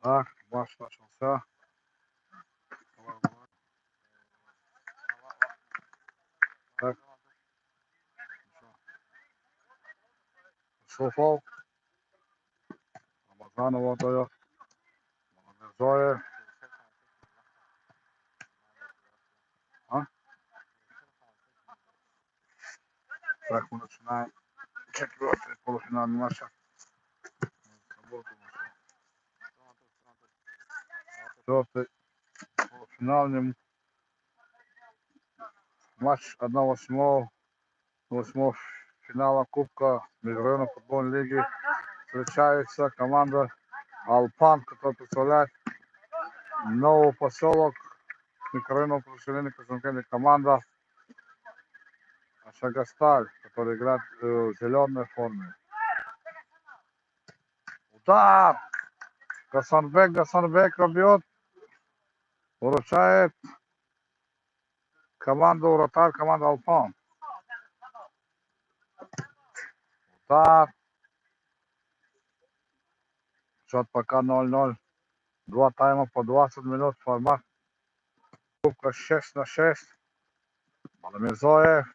Так, матч начался. Так. Шуфов. Рамазанова отдает. Зоя. Так, мы начинаем четвертый полуфинальный матч. Четвертый полуфинальный матч 1/8 финала Кубка Межрайонной футбольной лиги. Встречается команда Алпан, которая представляет новый поселок микрорайонного подразделения Казанкении. Команда Шагасталь, который играет в зеленой форме. Удар! Гасанбек бьет. Выручает команду вратарь, команда Алпан. Удар. Счет пока 0-0. Два тайма по 20 минут. Формат Кубка 6/6. Владимир Зоев.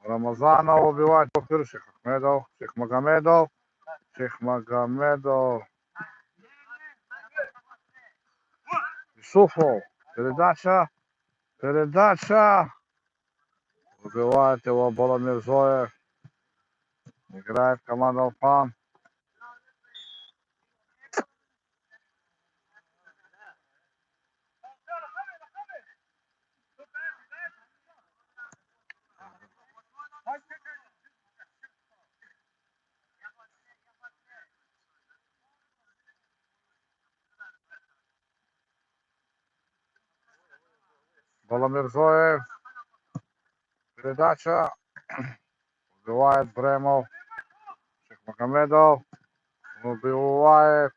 Рамазанов убивает по Шейхмагомедов. Шейхмагомедов. Юсуфов. Передача. Убивает его Владимир Зоев. Играет команда Алпан. Владимир Зоев. Передача. Убивает Бремов. Шейхмагомедов. Убивает.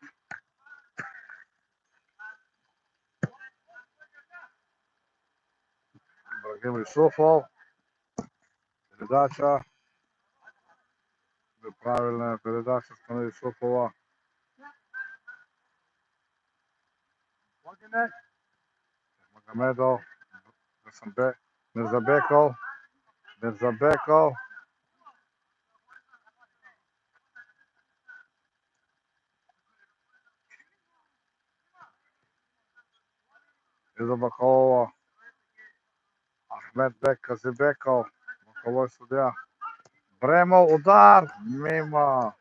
Ибрагим Юсуфов. Передача. Правильная передача стороны Юсуфова. Магомедов. Мирзабеков. Изабакова. Ахмедбек Казибеков. Боковой судья. Бремов удар. Мимо.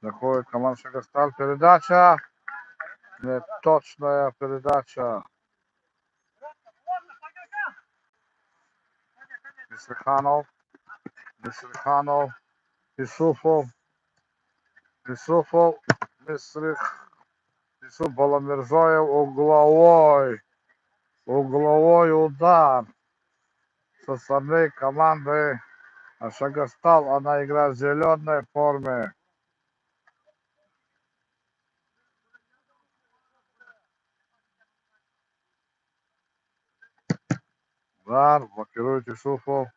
Заходит команда Шагасталь. Передача. Неточная передача. Мисриханов. Юсуфов. Юсуф Баламирзоев. Угловой удар со стороны команды Шагасталь. Она играет в зеленой форме. Удар. Блокирует Юсуфов.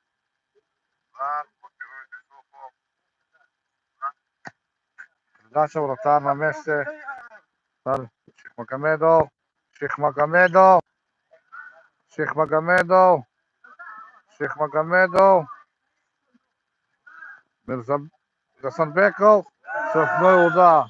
Передача. Вратарь на месте. Шейхмагомедов. Гасанбеков. Штрафной удар.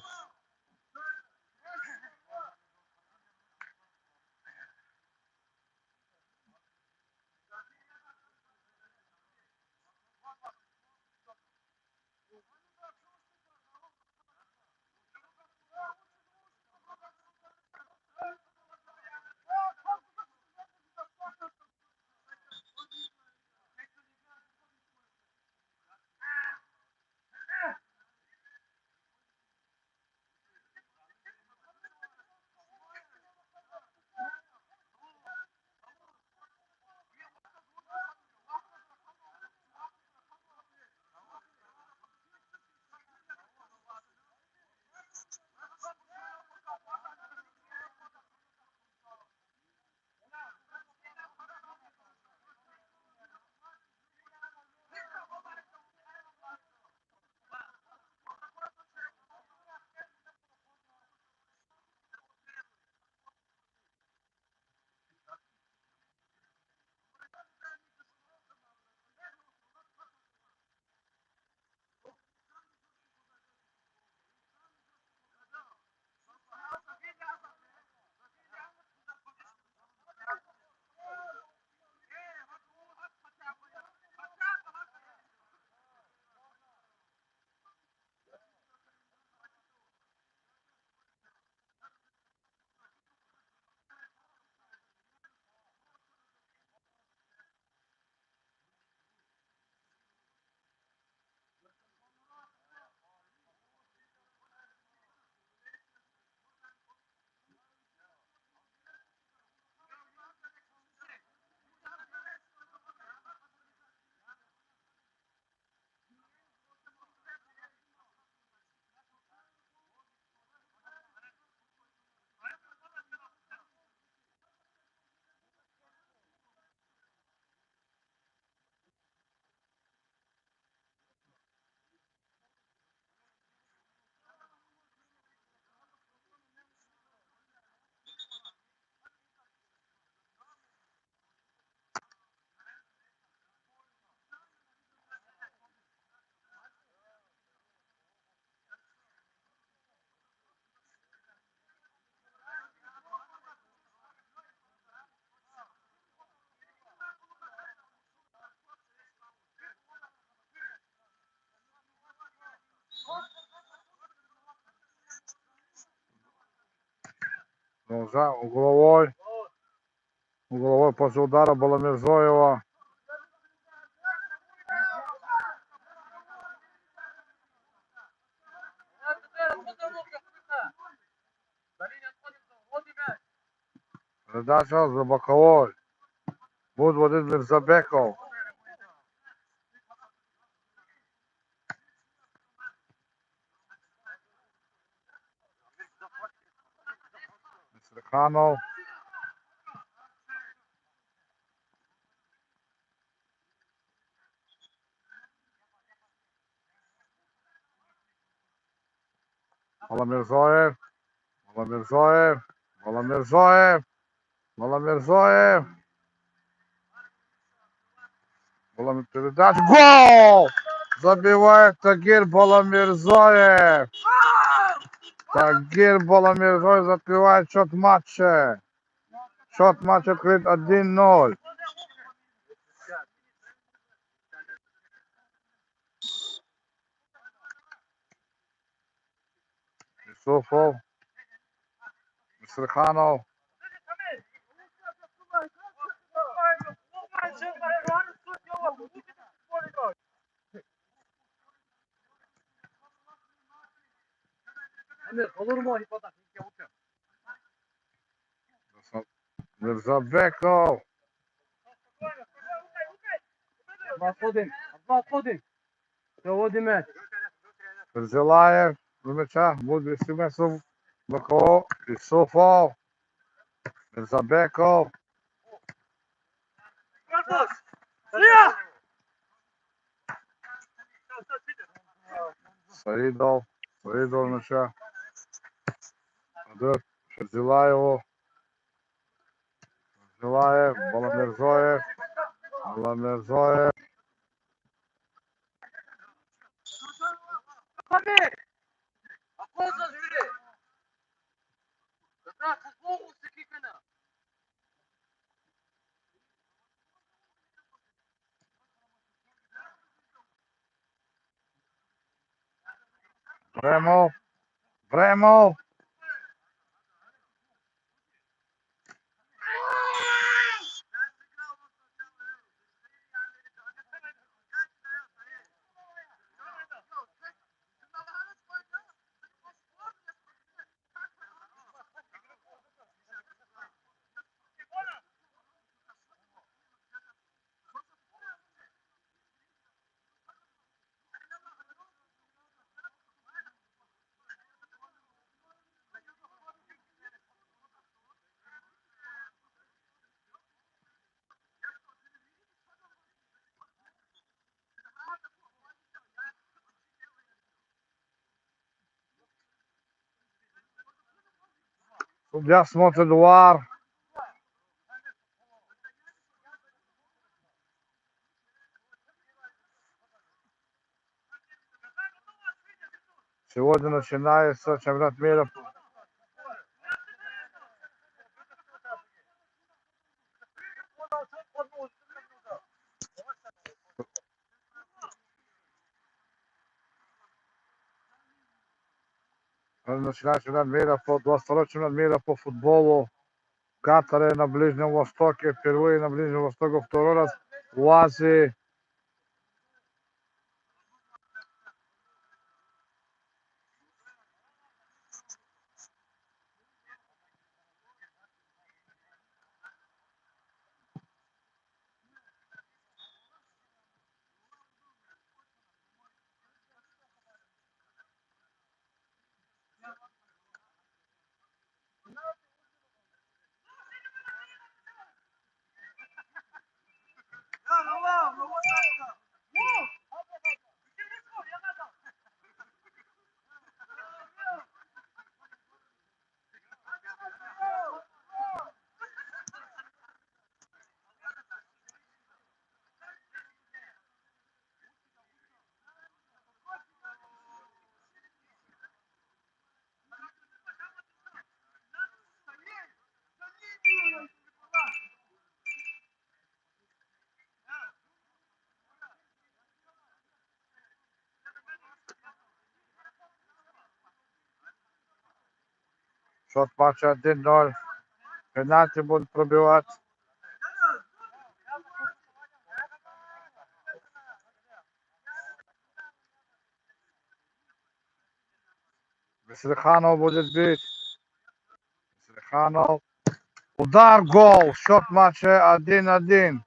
Угловой. Угловой после удара Баламирзоева. Передача за боковой. Будет водить Мирзабеков. Мистриханов. Баламирзоев. Баламирзоев. Баламирзоев. Баламирзоев. Передача. Гол! Забивает Тагир Баламирзоев. Тагир Баламирзоев закрывает счет матча. Счет матча открыт 1-0. Исуфов. Мистриханов. Мирзабеков. Ферзелаев. До мяча. Будет вести мясо. Баков. Исуфов. Мирзабеков. Саидов. Саидов мяча. Отдает Ферзелаеву. Ферзелаев. Баламирзоев. Баламирзоев. Бремов. Бремов. Судья смотрит ВАР. Сегодня начинается чемпионат мира. Начинается чемпионат мира по 22 чемпионат мира по футболу. В Катаре на Ближнем Востоке. Впервые на Ближнем Востоке. Второй раз в Азии. Счет матча 1-0. Пенальти будут пробивать. Веселиханов будет бить. Веселиханов. Удар, гол. Счет матча 1-1.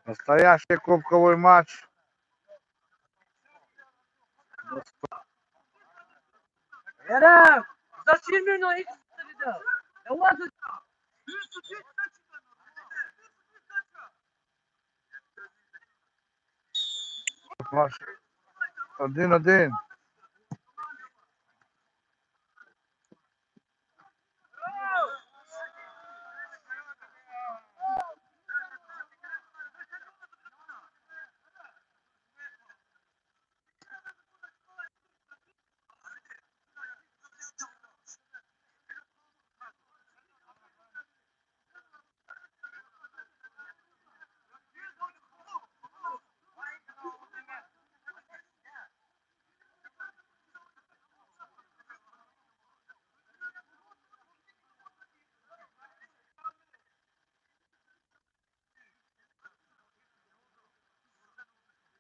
Настоящий кубковый матч. Матч 1-1.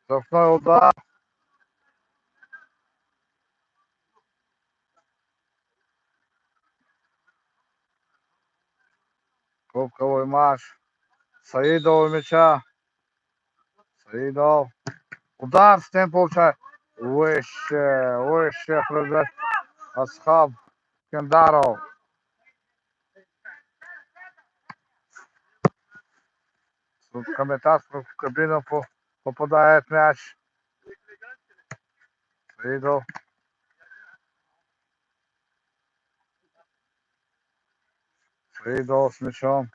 Штрафной удар. Кубковый матч. Саидов у мяча. Саидов. Удар, с тем получает. Выше прыгает Асхаб Кендаров. Комментатор в кабину попадает мяч. Саидов. Саидов с мячом.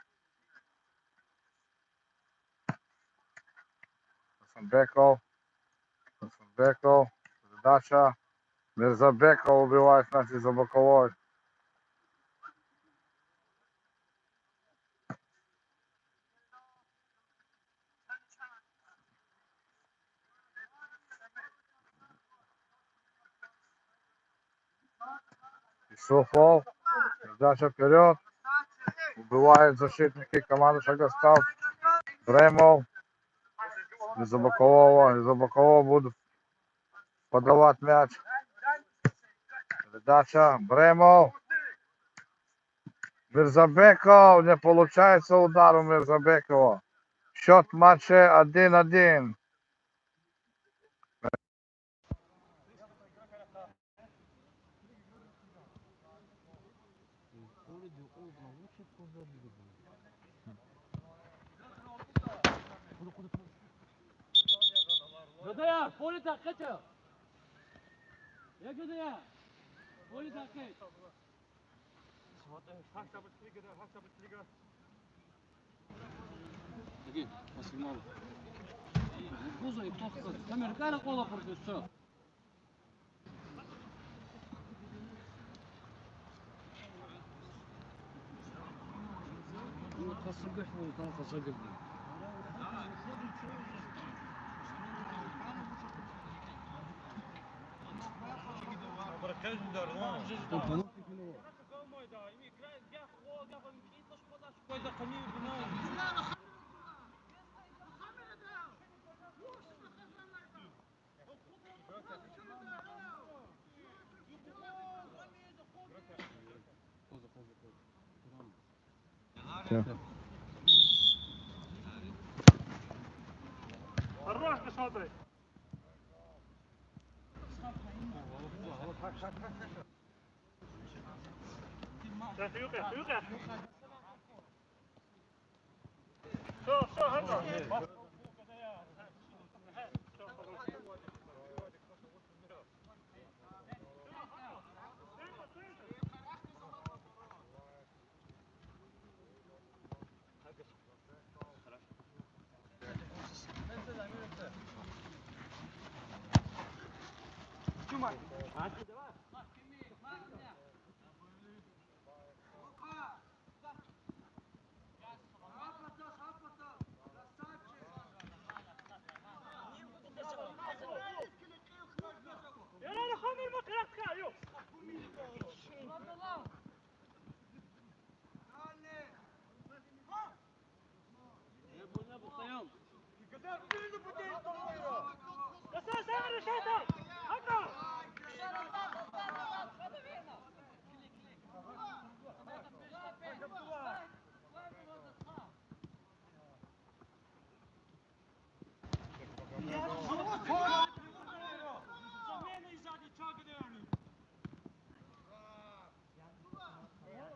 Хасанбеков. Передача. Мирзабеков убивает мяч из-за боковой. Исуфов. Передача вперед. Убивает защитники команды Шагостав. Бремов. Из-за бокового будут подавать мяч. Передача. Бремов. Мирзабеков. Не получается удар у Мирзабекова. Счет матча 1-1. Dodaya, poli takkacha. Ya Dodaya, poli takkay. Таки, посигнал. Гузо и тохта. Камеркара кола продюсер. Ну, хасыгах будет, там хасыгах. Хорош, Кашоты! Юка! Все, готов!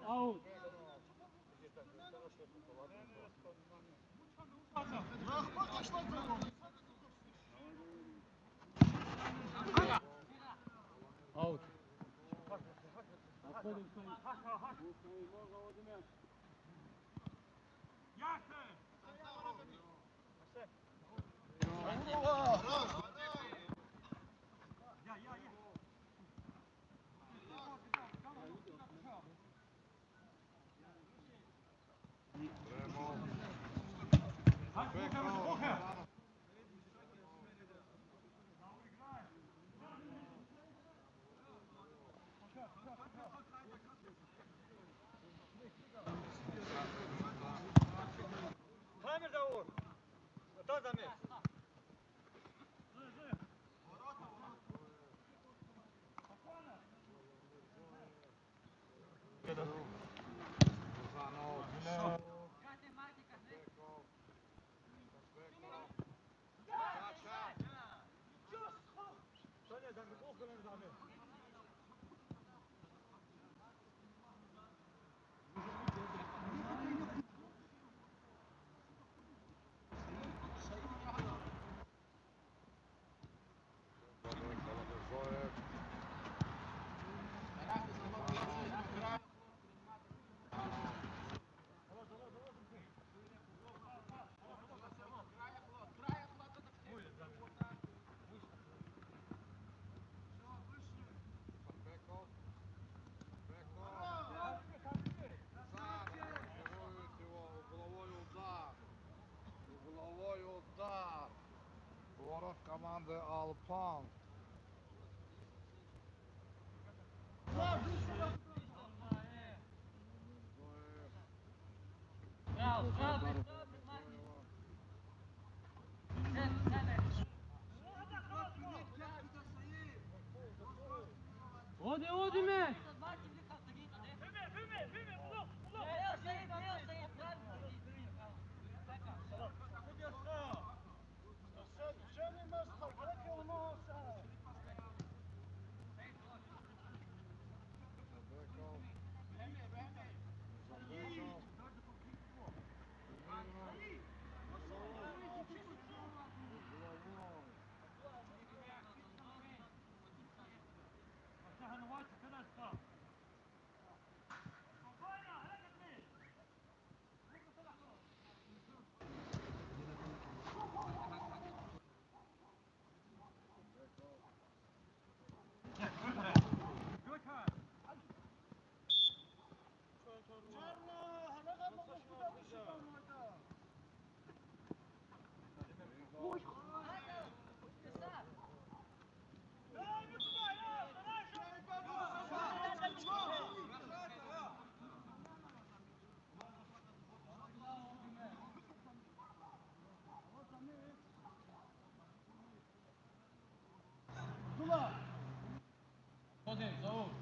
Аут. Аут. Отходим стоит. Можно Владимир. Замер Даур! Кто замер? Угловой удар. Ворот команды Алпан. Оди, оди ме! Оди, зовут.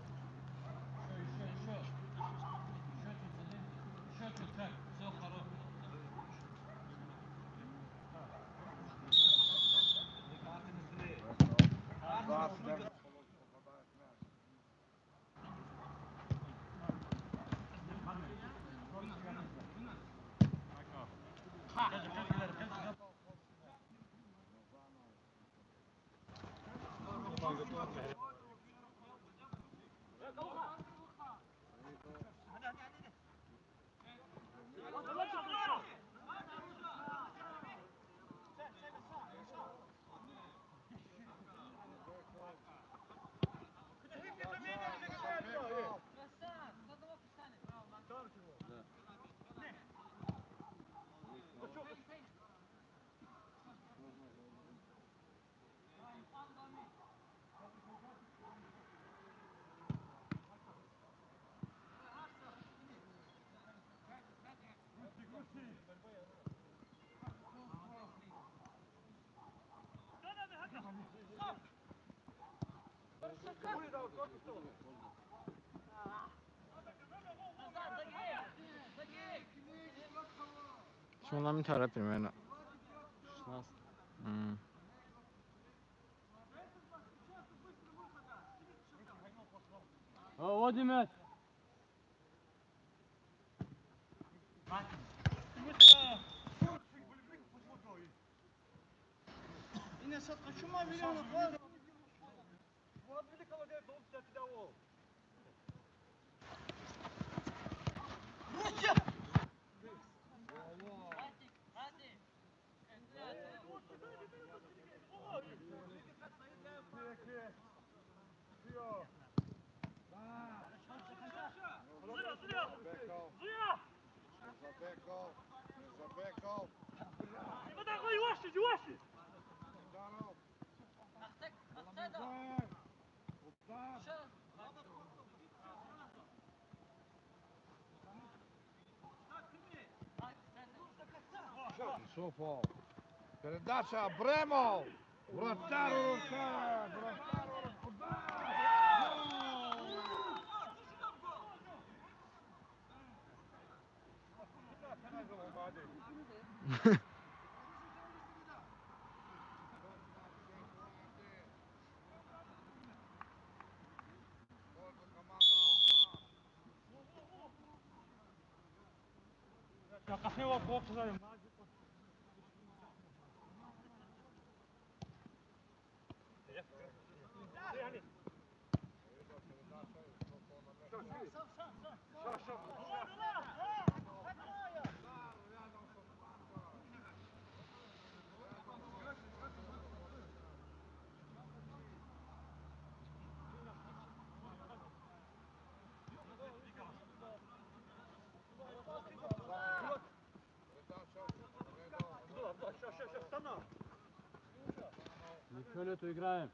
Еще. Еще чуть один. Еще чуть так. Все хорошо. Şimdi ondan bir taraf yapayım yani. 16. Odi met. Yine satka şuma veriyor. Bu adlı kalacak dolu çatı da o. Rusya. Zabekał. No tak, oj, łaście, łaście. Sufo. Передача Бремов. Вратар у руках. Вратар у руках. Ya kafaya bak, korkuyorum. Ничего нету, играем.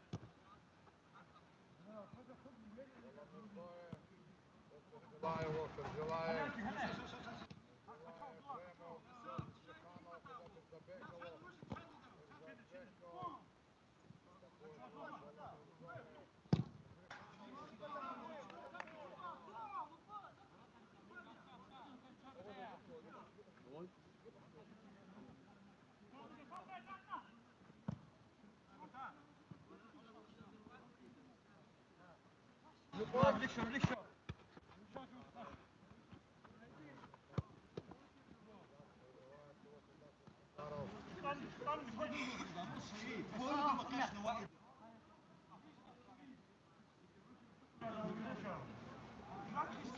Ближе. Hadi.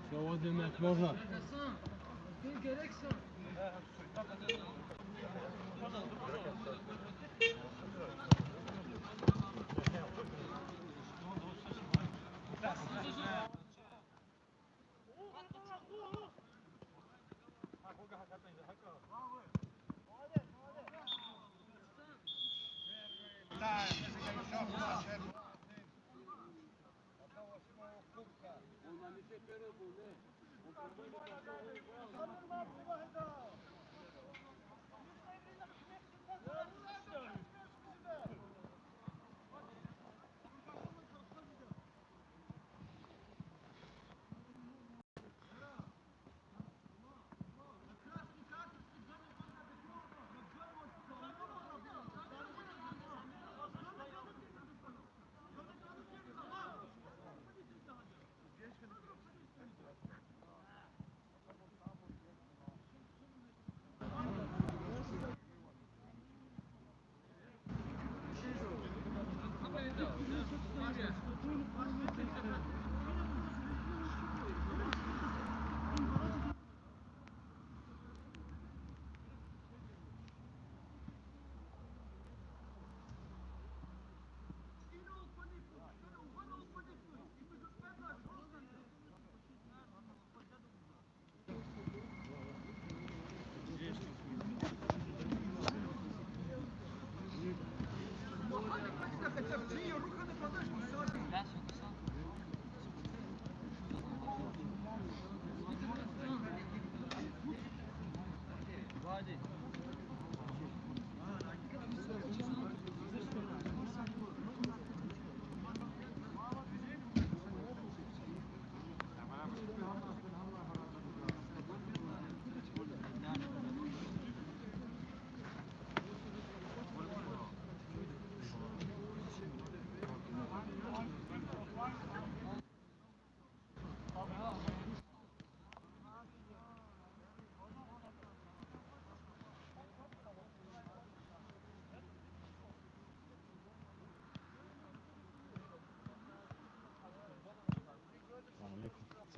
Все, Odi met, можно.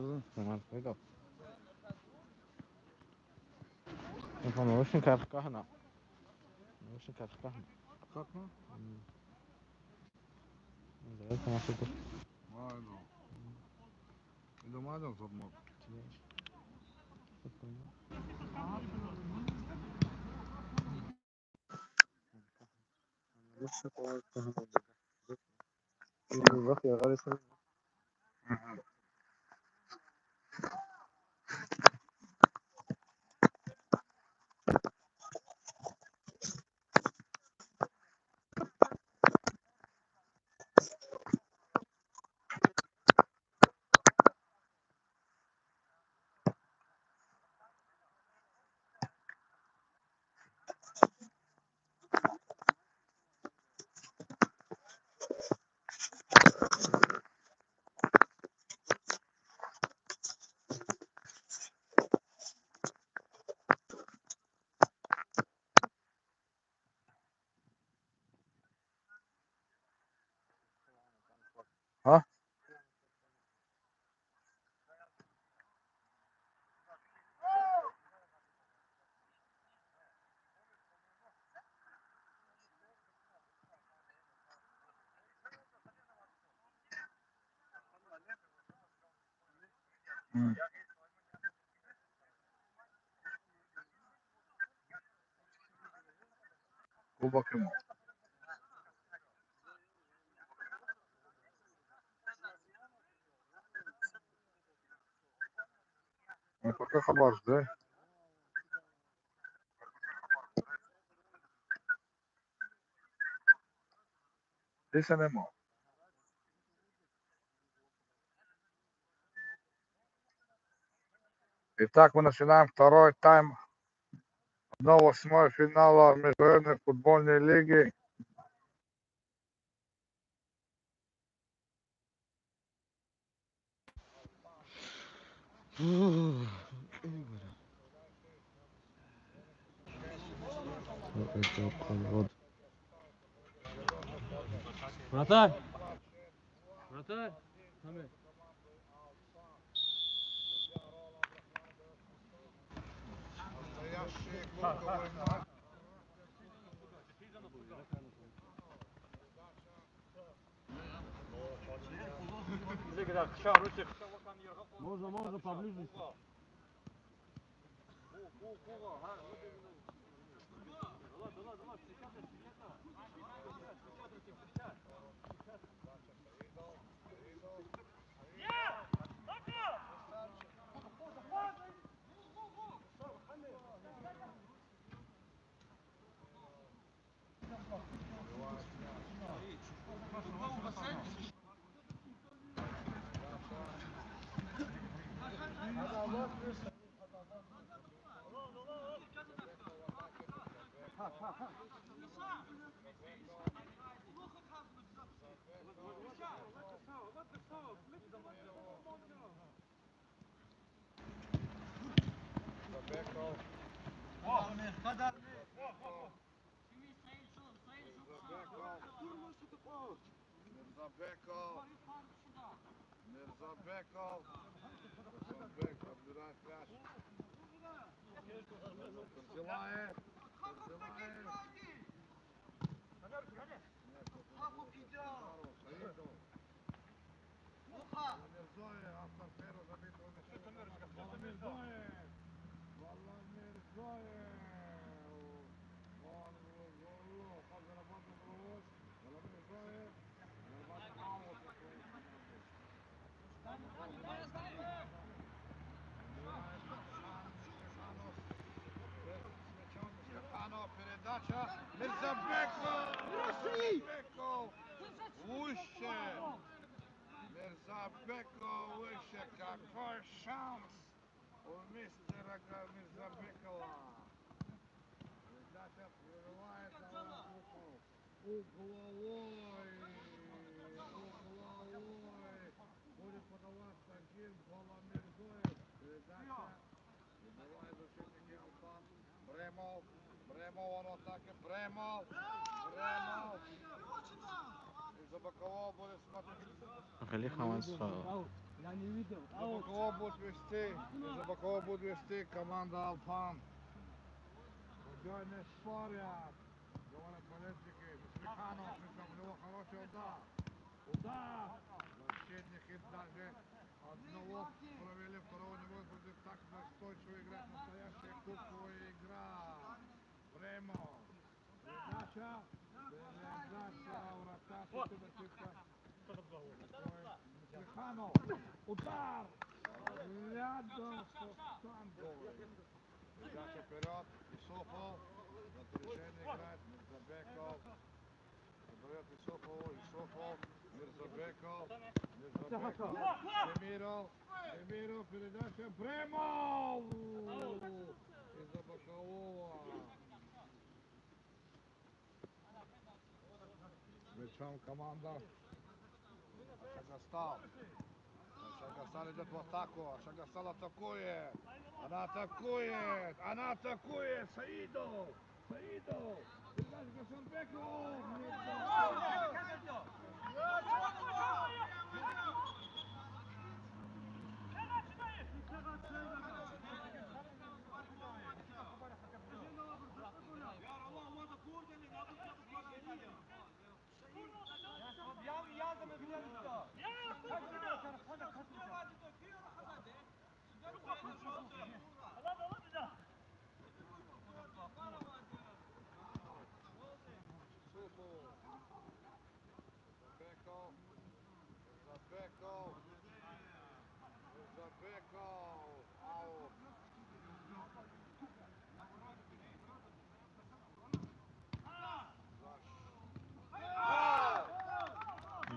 Tudo, mas legal. Enfin, очень картохана. Очень картохана. Как ну? Да, это наш супер. Aynen. Bir de maydanoz olmak. Bak ya, karıştırma. Ha? Hı. Bul bakayım. Ну, пока хабар жди. Здесь нема. Итак, мы начинаем второй тайм 1/8 финала Международной футбольной лиги. Вот. Вратарь! Вратарь! Самир. Можно поближе. Мирзабеков. Мирзабеков. Мирзабеков. Отбирает мяч. Кырзилаев. Кырзилаев. Саидов. Мирзоев. Автор первого забитого мяча. Вала Мирзоев. Вала Мирзоев. Как заработал головой. Вала Мирзоев. Нормально аут на своей команде. Степанов, передача. Мирзабеков! Мирзабеков! Выше! Мирзабеков выше! Какой шанс у мистера Мирзабекова! Передача прерывается угловой! Угловой! Будет подаваться Гимбола Мирзоев. Передача. Забивает защитник Алфан. Бремов. Бремов, он в атаке. Бремов. Бремов. Из-за бокового будет смотреть. Халиф Хамас. Я не видел. За Бакова будут вести. За Бакова будут вести команда Алпан. Судьей не спорят. Говорят болельщики. Миханов, у него хороший удар. Удар! Защитники даже одного провели, второго не будет против так настойчиво играть. Настоящая кубковая игра. Время. Передача. Вратарь. Защита. Миханов. Удар. Рядом со штангой. Передача вперед. Исофов. На опережение играет Мирзабеков. Отдает Исофову. Исофов. Мирзабеков. Мирзабеков. Демиров. Передача. Бремов. Из-за бокового. Мячом команда. Шагастал. Шагастал идет в атаку. Шагастал атакует. Она атакует. Саидов. Передача Гасанбеков. Забеков. Аут.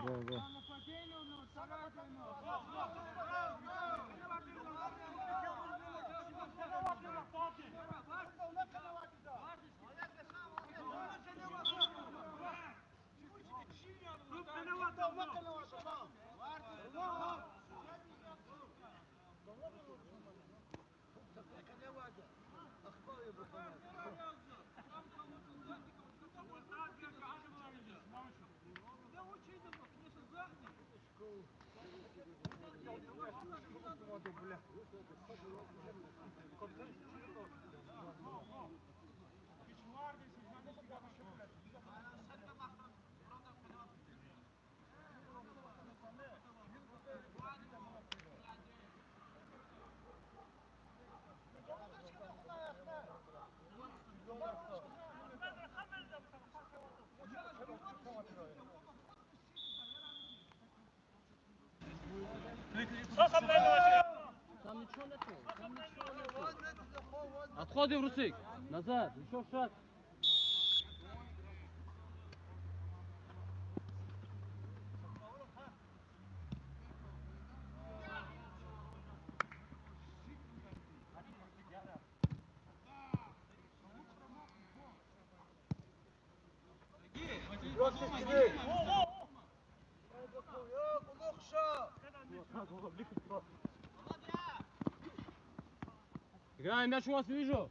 Гол. Там ничего нету. Отходим, Русик. Назад. Еще шаг. Играем, мяч у вас вижу.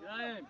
Играем.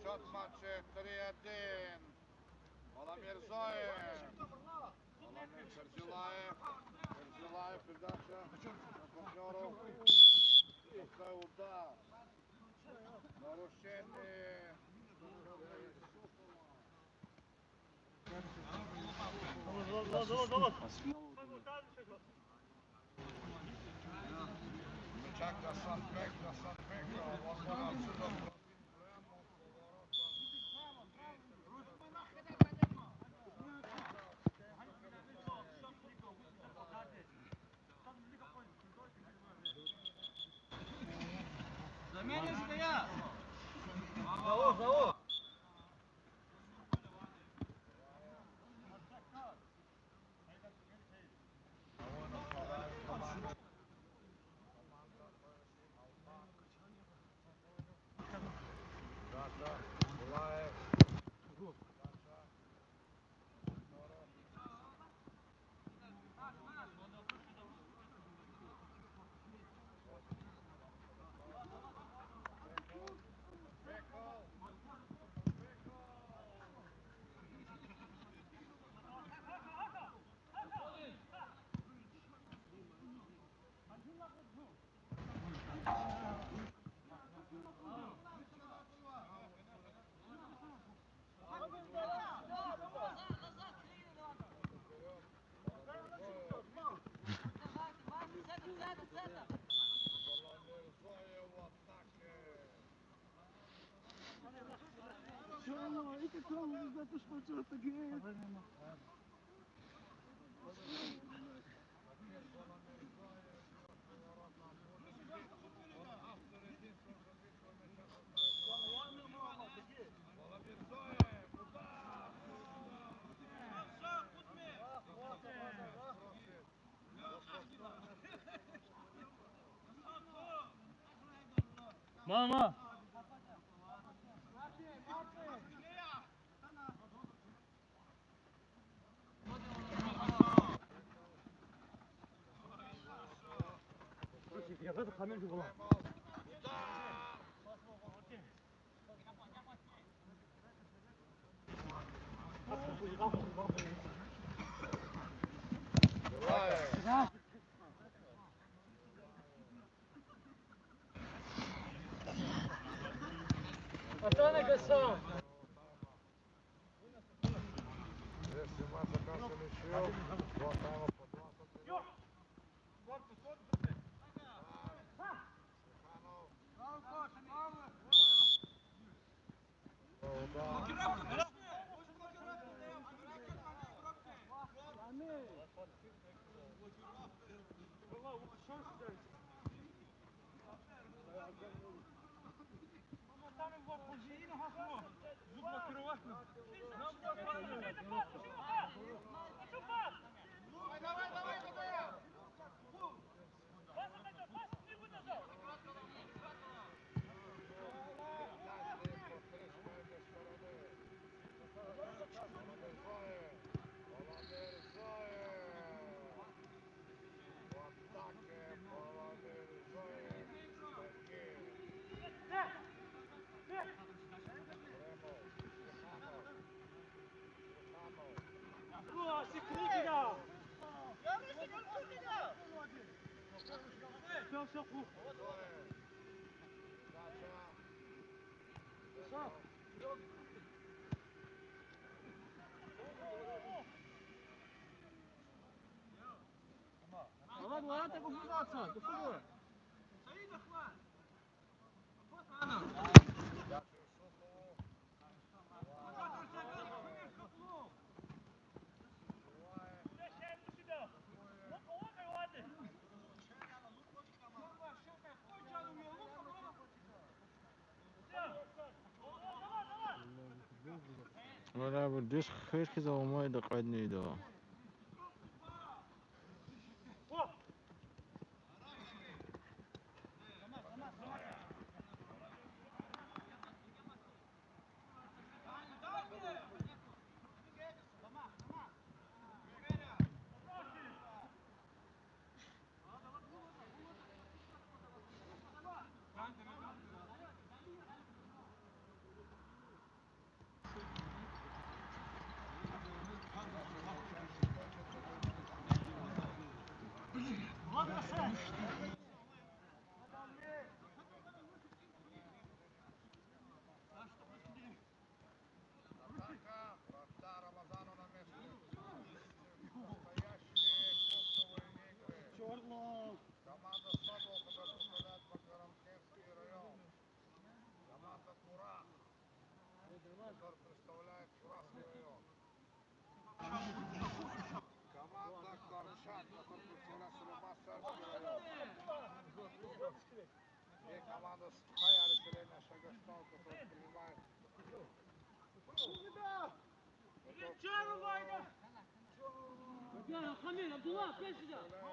Счет матча 3-1. Маламир Зоев. Маламир Ферзилаев. Передача на партнеру. Удар. Нарушение. Чак да сам пек, вон отсюда. Заменишь-ка я? Зову. Мама! Я в этот камень была. Атана Гасан! Если матч окажется ничью, два тайма по 20 минут. Ладно, ладно, попытаться. Ты что? ولا بديش خير كذا وما يدقعدني ده. Е команда Стхая решение Шагастал, который принимает. Ya Hamil, Abdullah, gel şuraya.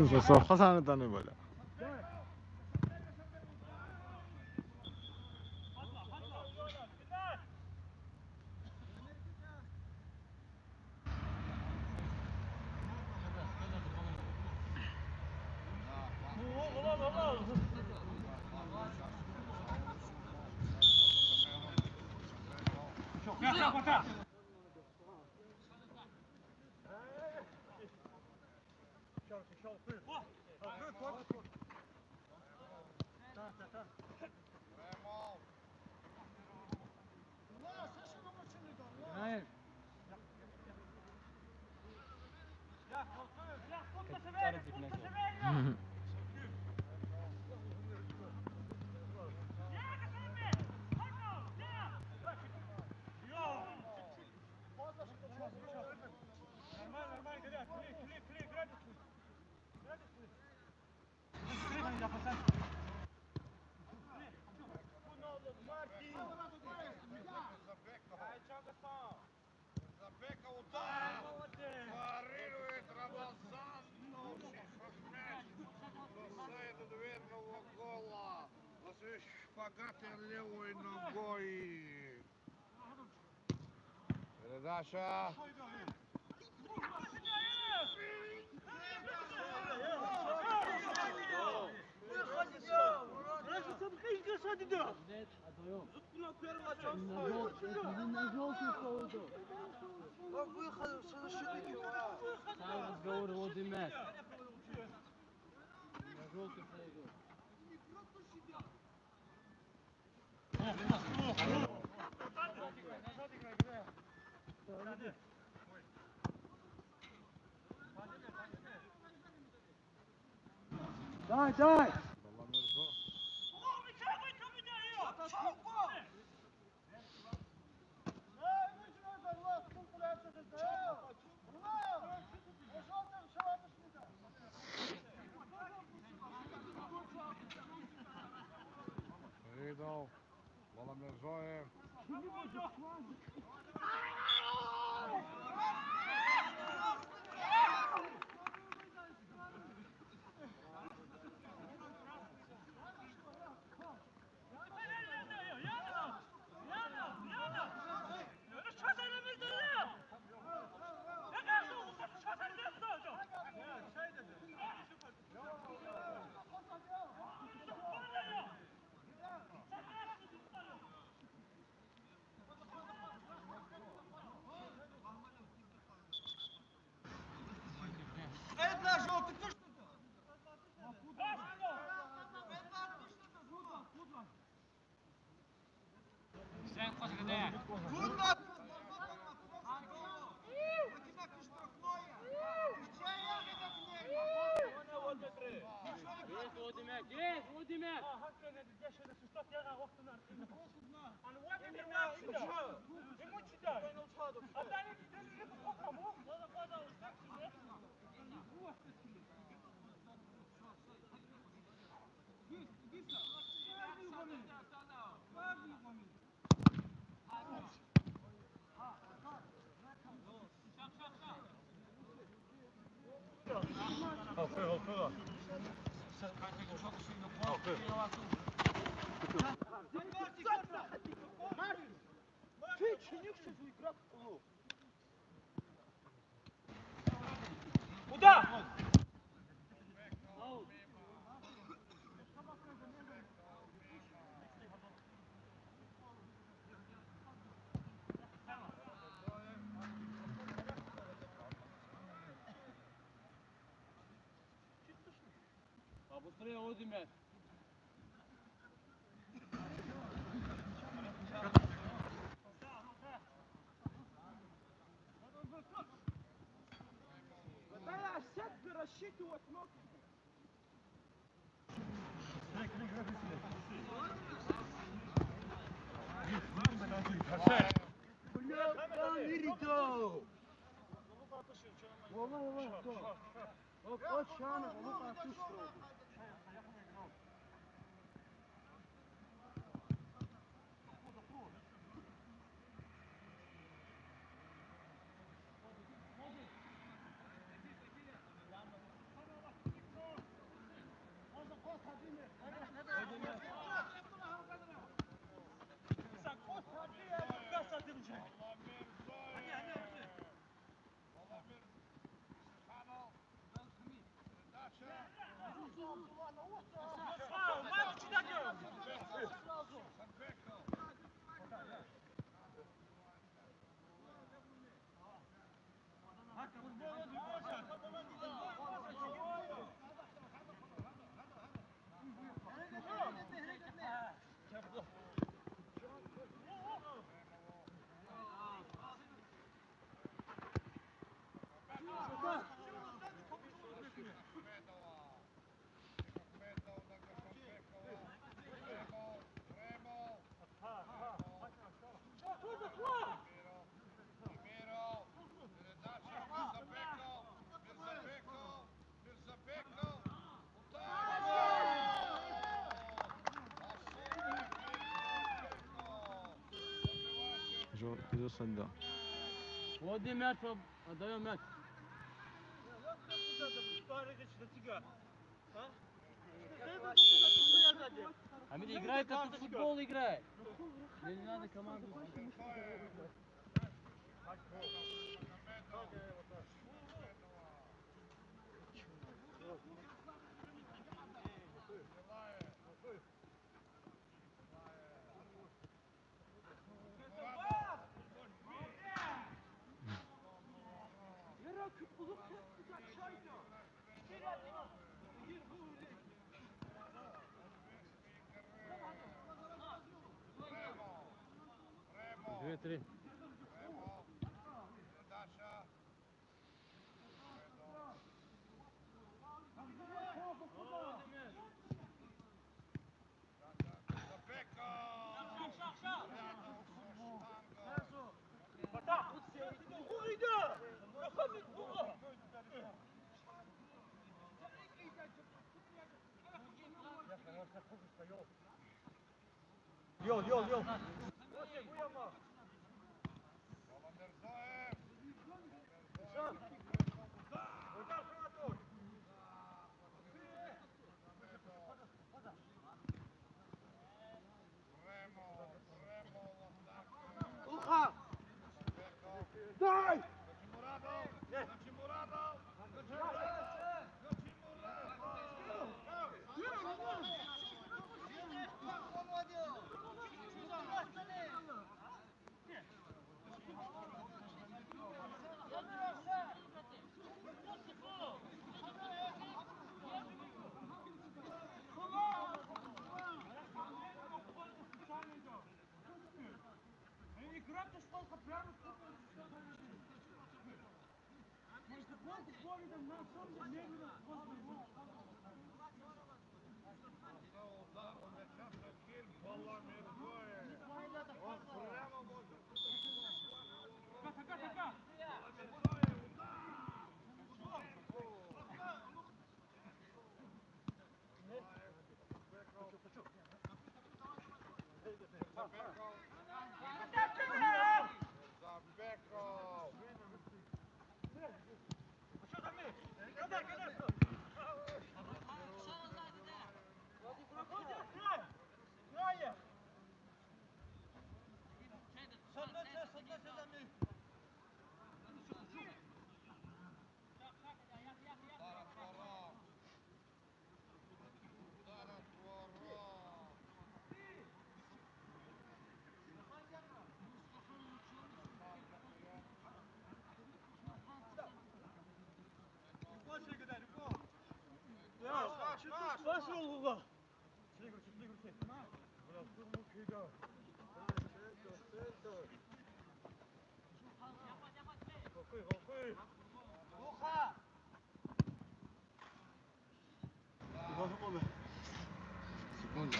벌써 화산했다는 거야. Забека удар! Парирует Рамазан Новших Ахмед. Бросает дверного гола. После шпагата левой ногой. Передача. На желтый поводу. Сам разговор Владимир. На желтый поводу. Дай, дай! Ридов. Воломержоев. Быстрее, один мяч. Да, сядь, рассчитывать мог. Иду сюда. Один мяч, отдаем мяч. Хамид, играй, как в футбол играй. Мне не надо команду. Две-три. Йол. Дай! Играть сколько прямо между Флоридом на самом деле Глуха! Секунду.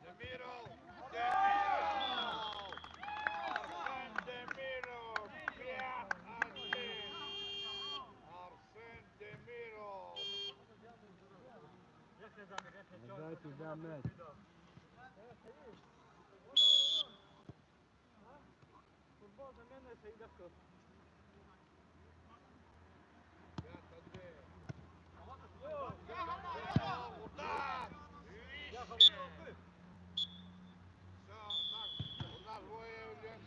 Demirov! Arsen Demirov! 5-1! Arsen Demirov! Дай туда мяч. Футбол за мене це і легко. 5-1! Удар! Вище! Все, так, у нас воює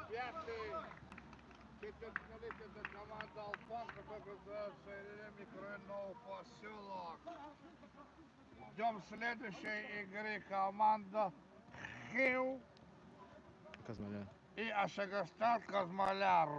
п'ятий. Четвертьфиналист команда «Алфан», которая называется Илья Микрорайонный поселок. Ждем следующей игры команда «Хив» Казмаля. и Ашагастан Казмаляр.